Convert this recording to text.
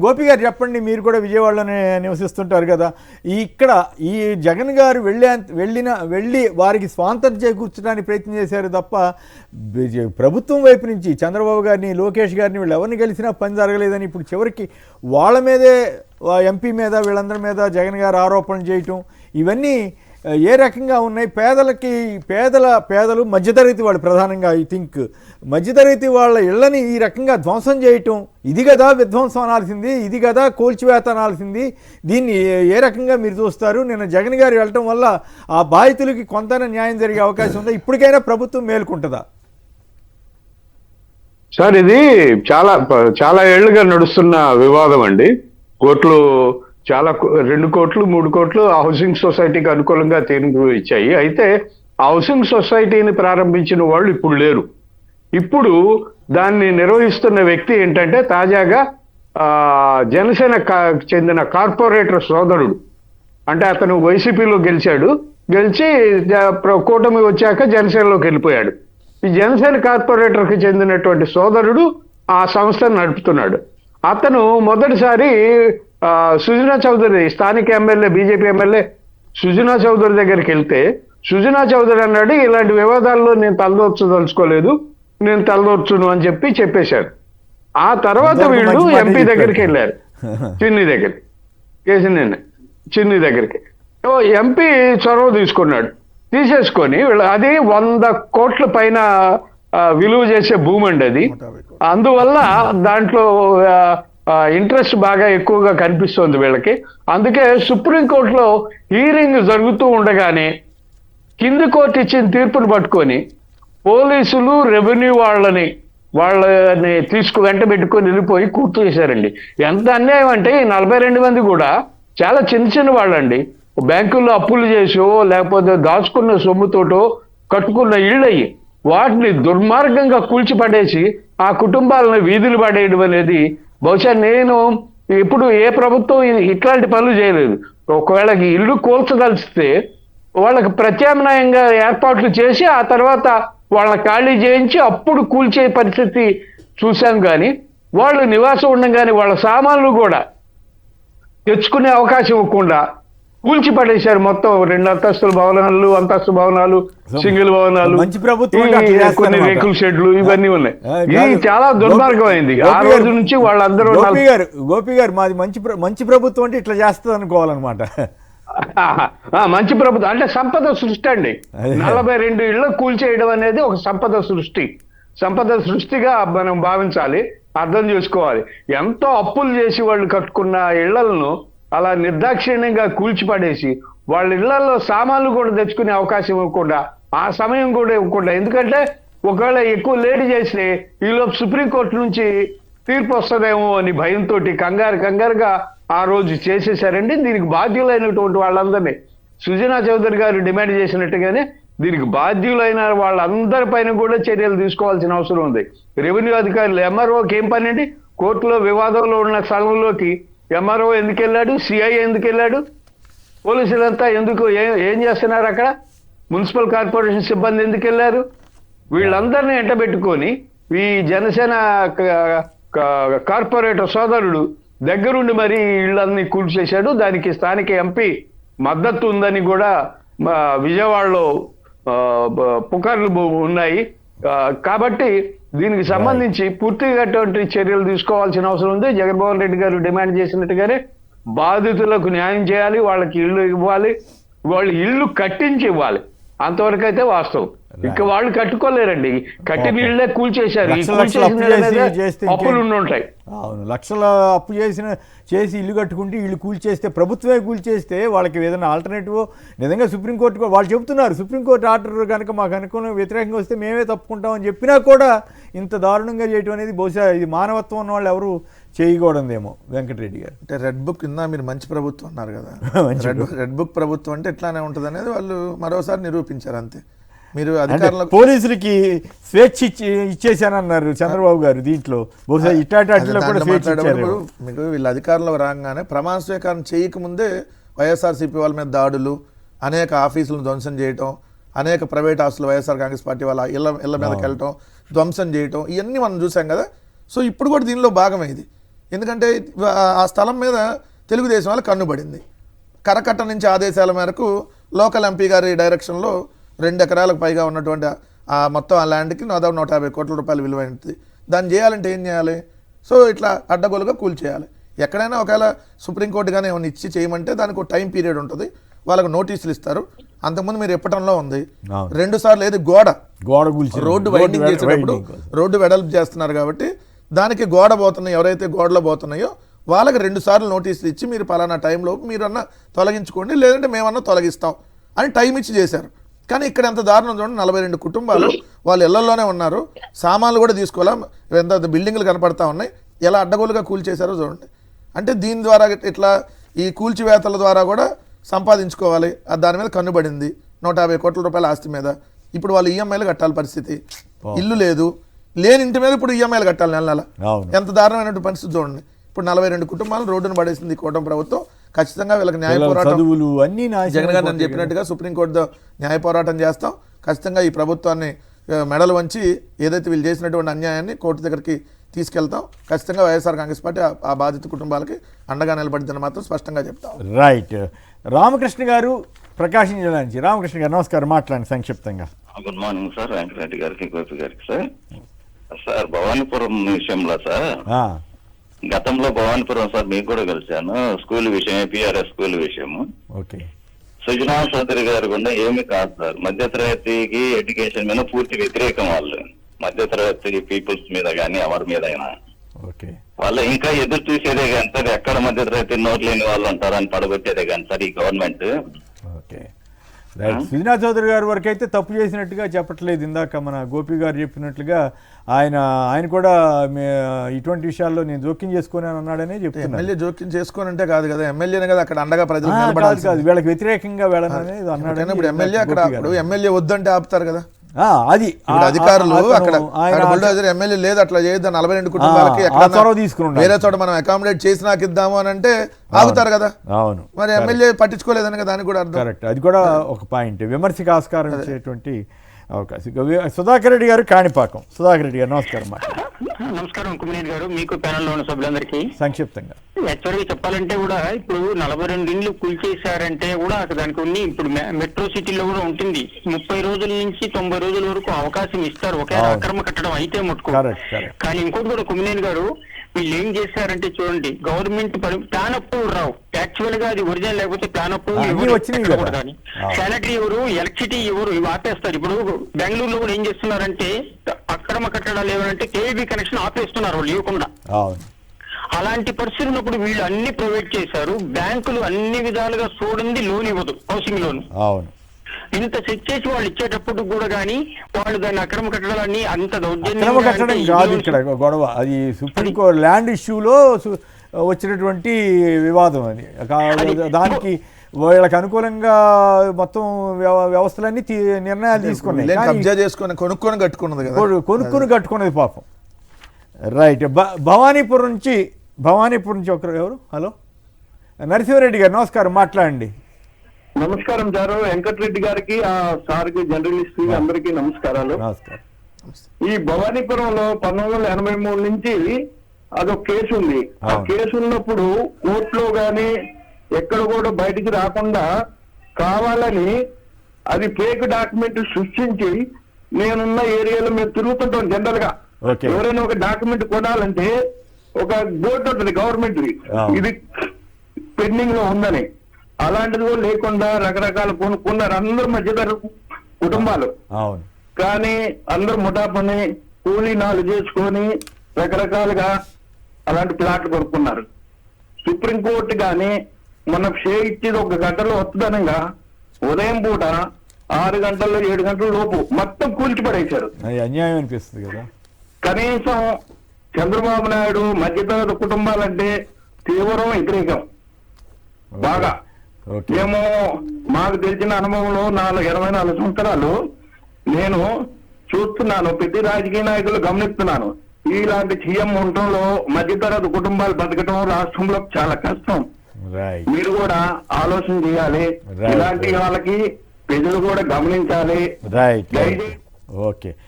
గోపి గారు చెప్పండి, మీరు కూడా విజయవాడలోనే నివసిస్తుంటారు కదా, ఈ జగన్ గారు వెళ్ళి వారికి స్వాతంత్రం చేకూర్చడానికి ప్రయత్నం చేశారు తప్ప ప్రభుత్వం వైపు నుంచి చంద్రబాబు గారిని, లోకేష్ గారిని వీళ్ళు ఎవరిని గెలిచినా పని జరగలేదని ఇప్పుడు చివరికి వాళ్ళ మీదే, ఎంపీ మీద, వీళ్ళందరి మీద జగన్ గారు ఆరోపణలు చేయటం ఇవన్నీ ఏ రకంగా ఉన్నాయి? పేదలు మధ్యతరగతి వాళ్ళు ప్రధానంగా ఐ థింక్ మధ్యతరగతి వాళ్ళ ఇళ్ళని ఈ రకంగా ధ్వంసం చేయటం, ఇది కదా విధ్వంసం అనాల్సింది, ఇది కదా కూల్చివేత అనాల్సింది. దీన్ని ఏ రకంగా మీరు చూస్తారు? నిన్న జగన్ గారు వెళ్ళటం వల్ల ఆ బాధితులకి కొంత న్యాయం జరిగే అవకాశం ఉందా? ఇప్పటికైనా ప్రభుత్వం మేలుకుంటుందా? సార్, ఇది చాలా చాలా ఏళ్లుగా నడుస్తున్న వివాదం అండి. కోర్టులు 2 కోట్లు 3 కోట్లు హౌసింగ్ సొసైటీకి అనుకూలంగా తీర్పు ఇచ్చాయి. అయితే హౌసింగ్ సొసైటీని ప్రారంభించిన వాళ్ళు ఇప్పుడు లేరు. ఇప్పుడు దాన్ని నిర్వహిస్తున్న వ్యక్తి ఏంటంటే తాజాగా జనసేన చెందిన కార్పొరేటర్ సోదరుడు. అంటే అతను వైసీపీలో గెలిచి కూటమి వచ్చాక జనసేనలోకి వెళ్ళిపోయాడు. ఈ జనసేన కార్పొరేటర్కి చెందినటువంటి సోదరుడు ఆ సంస్థను నడుపుతున్నాడు. అతను మొదటిసారి సుజనా చౌదరి, స్థానిక MLA, BJP MLA Sujana Chowdary దగ్గరికి వెళ్తే సుజనా చౌదరి అన్నాడు, ఇలాంటి వివాదాల్లో నేను తలదోర్చదలుచుకోలేదు, నేను తలదోర్చును అని చెప్పేశాడు. ఆ తర్వాత వీళ్ళు ఎంపీ దగ్గరికి వెళ్ళారు, చిన్ని దగ్గరికి. ఎంపీ చొరవ తీసేసుకొని అది 100 కోట్ల పైన విలువ చేసే భూమి అండి అది. అందువల్ల దాంట్లో ఇంట్రెస్ట్ బాగా ఎక్కువగా కనిపిస్తుంది వీళ్ళకి. అందుకే సుప్రీంకోర్టులో హీరింగ్ జరుగుతూ ఉండగానే కింది కోర్టు ఇచ్చిన తీర్పును పట్టుకొని పోలీసులు, రెవెన్యూ వాళ్ళని వెంట పెట్టుకొని వెళ్ళిపోయి కూర్చు చేశారండి. ఎంత అన్యాయం అంటే ఈ 42 మంది కూడా చాలా చిన్న వాళ్ళండి. బ్యాంకుల్లో అప్పులు చేసో లేకపోతే దాచుకున్న సొమ్ముతోటో కట్టుకున్న ఇళ్ళయి వాటిని దుర్మార్గంగా కూల్చిపడేసి ఆ కుటుంబాలను వీధులు పడేయడం అనేది బహుశా నేను ఇప్పుడు ఏ ప్రభుత్వం ఇట్లాంటి పనులు చేయలేదు. ఒకవేళ ఇల్లు కూల్చదలిస్తే వాళ్ళకి ప్రత్యామ్నాయంగా ఏర్పాట్లు చేసి ఆ తర్వాత వాళ్ళని ఖాళీ చేయించి అప్పుడు కూల్చే పరిస్థితి చూశాం. కానీ వాళ్ళు నివాసం ఉండగానే వాళ్ళ సామాన్లు కూడా తెచ్చుకునే అవకాశం ఇవ్వకుండా కూల్చి పడేశారు. మొత్తం 2 అంతస్తుల భవనాలు, అంతస్తు భవనాలు, సింగిల్ భవనాలు, కొన్ని రేకుల షెడ్లు ఇవన్నీ ఉన్నాయి. ఇది చాలా దుర్మార్గం అయింది. ఆ రోజు నుంచి వాళ్ళందరూ గోపి గారు మాది మంచి ప్రభుత్వం అంటే ఇట్లా చేస్తుంది అనుకోవాలన్నమాట. మంచి ప్రభుత్వం అంటే సంపద సృష్టి అండి. 42 ఇళ్ళు కూల్చేయడం అనేది ఒక సంపద సృష్టిగా మనం భావించాలి, అర్థం చేసుకోవాలి. ఎంతో అప్పులు చేసి వాళ్ళు కట్టుకున్న ఇళ్లను అలా నిర్దాక్షిణ్యంగా కూల్చిపడేసి వాళ్ళ ఇళ్లలో సామాన్లు కూడా తెచ్చుకునే అవకాశం ఇవ్వకుండా, ఆ సమయం కూడా ఇవ్వకుండా, ఎందుకంటే ఒకవేళ ఎక్కువ లేట్ చేస్తే ఈలోపు సుప్రీంకోర్టు నుంచి తీర్పు వస్తుందేమో అని భయంతో కంగారుగా ఆ రోజు చేసేసారండి. దీనికి బాధ్యులైనటువంటి వాళ్ళందరినీ సుజనా చౌదరి గారు డిమాండ్ చేసినట్టుగానే దీనికి బాధ్యులైన వాళ్ళందరిపైన కూడా చర్యలు తీసుకోవాల్సిన అవసరం ఉంది. రెవెన్యూ అధికారులు, ఎంఆర్ఓకి ఏం పని అండి? కోర్టులో వివాదంలో ఉన్న స్థలంలోకి ఎంఆర్ఓ ఎందుకు వెళ్ళాడు? సిఐ ఎందుకు వెళ్ళాడు? పోలీసులంతా ఎందుకు ఏం చేస్తున్నారు అక్కడ? మున్సిపల్ కార్పొరేషన్ సిబ్బంది ఎందుకు వెళ్ళారు? వీళ్ళందరినీ ఎంటబెట్టుకొని ఈ జనసేన కార్పొరేటర్ సోదరుడు దగ్గరుండి మరి ఇళ్ళన్నీ కూల్చేశాడు. దానికి స్థానిక ఎంపీ మద్దతు ఉందని కూడా విజయవాడలో పుకార్లు ఉన్నాయి. కాబట్టి దీనికి సంబంధించి పూర్తిగా చర్యలు తీసుకోవాల్సిన అవసరం ఉంది. జగన్మోహన్ రెడ్డి గారు డిమాండ్ చేసినట్టుగానే బాధితులకు న్యాయం చేయాలి, వాళ్ళకి ఇళ్ళు ఇవ్వాలి, వాళ్ళు ఇళ్ళు కట్టించి ఇవ్వాలి. అంతవరకు అయితే వాస్తవం. ఇంకా వాళ్ళు కట్టుకోలేరండి, కట్టిన ఇళ్ళే కూల్చేశారు. అప్పులు ఉంటాయి. అవును, లక్షల అప్పు చేసి ఇల్లు కట్టుకుంటే ఇల్లు కూల్చేస్తే, ప్రభుత్వమే కూల్చేస్తే వాళ్ళకి ఏదైనా ఆల్టర్నేటివ్ నిజంగా సుప్రీంకోర్టు వాళ్ళు చెబుతున్నారు, సుప్రీంకోర్టు ఆర్డర్ కనుక మాకు అనుకూలంగా వ్యతిరేకంగా వస్తే మేమే తప్పుకుంటామని చెప్పినా కూడా ఇంత దారుణంగా చేయటం అనేది బహుశా ఇది మానవత్వం ఉన్న వాళ్ళు ఎవరు చేయకూడదేమో. వెంకటరెడ్డి గారు అంటే రెడ్ బుక్ కింద మీరు మంచి ప్రభుత్వం అన్నారు కదా, రెడ్ బుక్ ప్రభుత్వం అంటే ఎట్లానే ఉంటుంది అనేది వాళ్ళు మరోసారి నిరూపించారు. అంతే. మీరు అధికారులకు, పోలీసులకి స్వేచ్ఛ ఇచ్చేసానన్నారు చంద్రబాబు గారు. దీంట్లో బహుశా మీకు వీళ్ళ అధికారంలో రాగానే ప్రమాణ స్వీకారం చేయకముందే వైఎస్ఆర్సీపీ వాళ్ళ మీద దాడులు, అనేక ఆఫీసులను ధ్వంసం చేయటం, అనేక ప్రైవేట్ ఆస్తులు వైఎస్ఆర్ కాంగ్రెస్ పార్టీ వాళ్ళ ఇళ్ళ మీదకి వెళ్ళటం, ధ్వంసం చేయటం, ఇవన్నీ మనం చూసాం కదా. సో ఇప్పుడు కూడా దీనిలో భాగమే ఇది. ఎందుకంటే ఆ స్థలం మీద తెలుగుదేశం వాళ్ళ కన్నుబడింది. కరకట్ట నుంచి ఆదేశాల మేరకు లోకల్ ఎంపీ గారి డైరెక్షన్లో 2 ఎకరాలకు పైగా ఉన్నటువంటి ఆ మొత్తం ఆ ల్యాండ్కి 150 కోట్ల రూపాయలు విలువైనది. దాన్ని చేయాలంటే ఏం చేయాలి? సో ఇట్లా అడ్డగోలుగా కూల్చేయాలి. ఎక్కడైనా ఒకవేళ సుప్రీంకోర్టు కానీ ఏమైనా ఇచ్చి చేయమంటే దానికి ఒక టైం పీరియడ్ ఉంటుంది, వాళ్ళకు నోటీసులు ఇస్తారు. అంతకుముందు మీరు ఇప్పటంలో ఉంది 2 సార్లు ఏది గోడ రోడ్డు వైండింగ్ చేసేటప్పుడు రోడ్డు వెడల్పు చేస్తున్నారు కాబట్టి దానికి గోడ పోతున్నాయి, ఎవరైతే గోడలో పోతున్నాయో వాళ్ళకి 2 సార్లు నోటీసులు ఇచ్చి మీరు పలానా టైంలో మీరన్నా తొలగించుకోండి, లేదంటే మేమన్నా తొలగిస్తాం అని టైం ఇచ్చి చేశారు. కానీ ఇక్కడ ఎంత దారుణం చూడండి, 42 కుటుంబాలు వాళ్ళ ఇళ్లలోనే ఉన్నారు, సామాన్లు కూడా తీసుకోవాలా, ఎంత బిల్డింగ్లు కనపడతా ఉన్నాయి, ఎలా అడ్డగోలుగా కూల్చేశారో చూడండి. అంటే దీని ద్వారా ఇట్లా ఈ కూల్చివేతల ద్వారా కూడా సంపాదించుకోవాలి, దాని మీద కన్నుబడింది 150 కోట్ల రూపాయల ఆస్తి మీద. ఇప్పుడు వాళ్ళు ఈఎంఐలు కట్టాలి పరిస్థితి, ఇల్లు లేదు, లేని ఇంటి మీద ఇప్పుడు ఈఎంఐలు కట్టాలి నెల నెల. ఎంత దారుణమైనటువంటి పరిస్థితి చూడండి. ఇప్పుడు 42 కుటుంబాలు రోడ్డును పడేసింది కూటమి ప్రభుత్వం. ఖచ్చితంగా వీళ్ళకి న్యాయ పోరాటం, జగన్ గారు నేను చెప్పినట్టుగా సుప్రీంకోర్టు న్యాయ పోరాటం చేస్తాం. ఖచ్చితంగా ఈ ప్రభుత్వాన్ని మెడలు వంచి ఏదైతే వీళ్ళు చేసినటువంటి అన్యాయాన్ని కోర్టు దగ్గరికి తీసుకెళ్తాం. ఖచ్చితంగా వైఎస్ఆర్ కాంగ్రెస్ పార్టీ ఆ బాధిత కుటుంబాలకి అండగా నిలబడిందని మాత్రం స్పష్టంగా చెప్తాం. రైట్. రామకృష్ణ గారు ప్రకాశం జిల్లా నుంచి. రామకృష్ణ గారు నమస్కారం, మాట్లాడండి సంక్షిప్తంగా. గుడ్ మార్నింగ్ సార్, వెంకటరెడ్డి గారికి, గోపి గారికి. సార్ భవానీపురం విషయంలో సార్, గతంలో భవానీపురం సార్ మీకు కూడా కలిశాను, స్కూల్ విషయం, పిఆర్ఎస్ స్కూల్ విషయము. ఓకే. సుజనా చౌదరి గారు కూడా ఏమి కాదు సార్, మధ్యతరగతికి ఎడ్యుకేషన్ మీద పూర్తి వ్యతిరేకం వాళ్ళు, మధ్యతరగతి పీపుల్స్ మీద కానీ ఎవరి మీద అయినా. ఓకే. వాళ్ళు ఇంకా ఎదురు చూసేదే కానీ సార్, ఎక్కడ మధ్యతరగతి నోట్ లేని వాళ్ళు ఉంటారని పడగొట్టేదే కానీ సార్ ఈ government. Okay right. Sujana Chowdary గారి వరకు అయితే తప్పు చేసినట్టుగా చెప్పట్లేదు. ఇందాక మన గోపి గారు చెప్పినట్లుగా ఆయన కూడా ఇటువంటి విషయాల్లో నేను జోక్యం చేసుకుని అన్నాడనే చెప్తున్నాను. ఎమ్మెల్యే జోక్యం చేసుకొని అంటే కాదు కదా, ఎమ్మెల్యేనే కదా అక్కడ అండగా ప్రజలు కాదు, వీళ్ళకి వ్యతిరేకంగా వెళ్ళననేది అన్నాడు. ఇప్పుడు ఎమ్మెల్యే అక్కడ ఎమ్మెల్యే వద్దంటే ఆపుతారు కదా, అది అధికారులు అక్కడ ఎమ్మెల్యే లేదు అట్లా చేయొద్దు, 42 కుటుంబాలకి వేరే చోట మనం అకామిడేట్ చేసి నాకు ఇద్దాము అని అంటే ఆగుతారు కదా. అవును, మరి ఎమ్మెల్యే పట్టించుకోలేదని కదా, దానికి కూడా అర్థం. కరెక్ట్, అది కూడా ఒక పాయింట్, విమర్శకు ఆస్కారం ఇచ్చేటువంటి అవకాశం. సుధాకర్ రెడ్డి గారు కాణిపాకం. సుధాకర్ రెడ్డి గారు నమస్కారం. నమస్కారం కుమినేని గారు, మీకు ప్యానెల్లో ఉన్న సభ్యులందరికీ. సంక్షిప్తంగా యాక్చువల్గా చెప్పాలంటే కూడా ఇప్పుడు 42 ఇండ్లు కూల్చేశారంటే కూడా దానికి కొన్ని ఇప్పుడు మెట్రో సిటీలో కూడా ఉంటుంది 30 రోజుల నుంచి 90 రోజుల వరకు అవకాశం ఇస్తారు ఒకే అక్రమ కట్టడం అయితే ముట్టుకో. కానీ ఇంకోటి కూడా కుమినేని గారు, వీళ్ళు ఏం చేశారంటే చూడండి, గవర్నమెంట్ ప్లాన్ అప్రూవ్ రావు, యాక్చువల్ గా అది ఒరిజినల్ లేకపోతే ప్లాన్ అప్రూవ్ కానీ శానిటరీ ఎవరు, ఎలక్ట్రిసిటీ ఎవరు, ఇవి ఆపేస్తారు. ఇప్పుడు బెంగళూరులో కూడా ఏం చేస్తున్నారంటే అక్రమ కట్టడాలు ఏమంటే కేబీ కనెక్షన్ ఆపేస్తున్నారు వాళ్ళు ఇవ్వకుండా. అలాంటి పరిస్థితి ఉన్నప్పుడు వీళ్ళు అన్ని ప్రొవైడ్ చేశారు, బ్యాంకులు అన్ని విధాలుగా చూడండి లోన్ ఇవ్వదు, హౌసింగ్ లోన్. ఇంత సెట్ చేసి వాళ్ళు ఇచ్చేటప్పుడు కూడా కానీ వాళ్ళు దాన్ని అక్రమ కట్టడాలన్నీ అంత దౌర్జన్యం కాదు ఇక్కడ గొడవ, అది సుప్రీంకోర్టు ల్యాండ్ ఇష్యూలో వచ్చినటువంటి వివాదం. అది దానికి వీళ్ళకి అనుకూలంగా మొత్తం వ్యవస్థలన్నీ నిర్ణయాలు తీసుకున్నాయి, కొనుక్కొని కట్టుకున్నది కదా, కొనుక్కొని కట్టుకున్నది పాపం. రైట్. భవానీపురం నుంచి ఒకరు ఎవరు? హలో, నరసింహారెడ్డి గారు నమస్కారం, మాట్లాడండి. నమస్కారం సార్, వెంకటరెడ్డి గారికి, ఆ సార్కి, జర్నలిస్ట్ అందరికీ నమస్కారాలు. ఈ భవానీపురంలో 1983 నుంచి అదొక కేసు ఉంది. ఆ కేసు ఉన్నప్పుడు కోర్టులో గాని ఎక్కడ కూడా బయటికి రాకుండా కావాలని అది ఫేక్ డాక్యుమెంట్ సృష్టించి, నేనున్న ఏరియాలో మేము తిరుగుతుంటాం జనరల్ గా, ఎవరైనా ఒక డాక్యుమెంట్ కొనాలంటే ఒక బోర్డు ఉంటుంది గవర్నమెంట్, ఇది పెండింగ్ లో ఉందని. అలాంటిది కూడా లేకుండా రకరకాల కొనుక్కున్నారు అందరు మధ్యతరగతి కుటుంబాలు. కానీ అందరు ముఠా పని కూలీ నాలు చేసుకొని రకరకాలుగా అలాంటి ప్లాట్లు కొనుక్కున్నారు. సుప్రీంకోర్టు గాని మొన్న షే ఇచ్చేది 1 గంటలో వస్తుందనగా ఉదయం పూట 6 గంటల్లో 7 గంటల లోపు మొత్తం కూల్చిపడేశారు. అన్యాయం అనిపిస్తుంది కదా. కనీసం చంద్రబాబు నాయుడు మధ్యతరగతి కుటుంబాలంటే తీవ్రం వ్యతిరేకం బాగా. మేము మాకు తెలిసిన అనుభవంలో 24 సంవత్సరాలు నేను చూస్తున్నాను, ప్రతి రాజకీయ నాయకులు గమనిస్తున్నాను. ఇలాంటి సీఎం ఉండటంలో మధ్యతరగతి కుటుంబాలు బతకటం రాష్ట్రంలో చాలా కష్టం. మీరు కూడా ఆలోచన చేయాలి, ఇలాంటి వాళ్ళకి ప్రజలు కూడా గమనించాలి. ఓకే.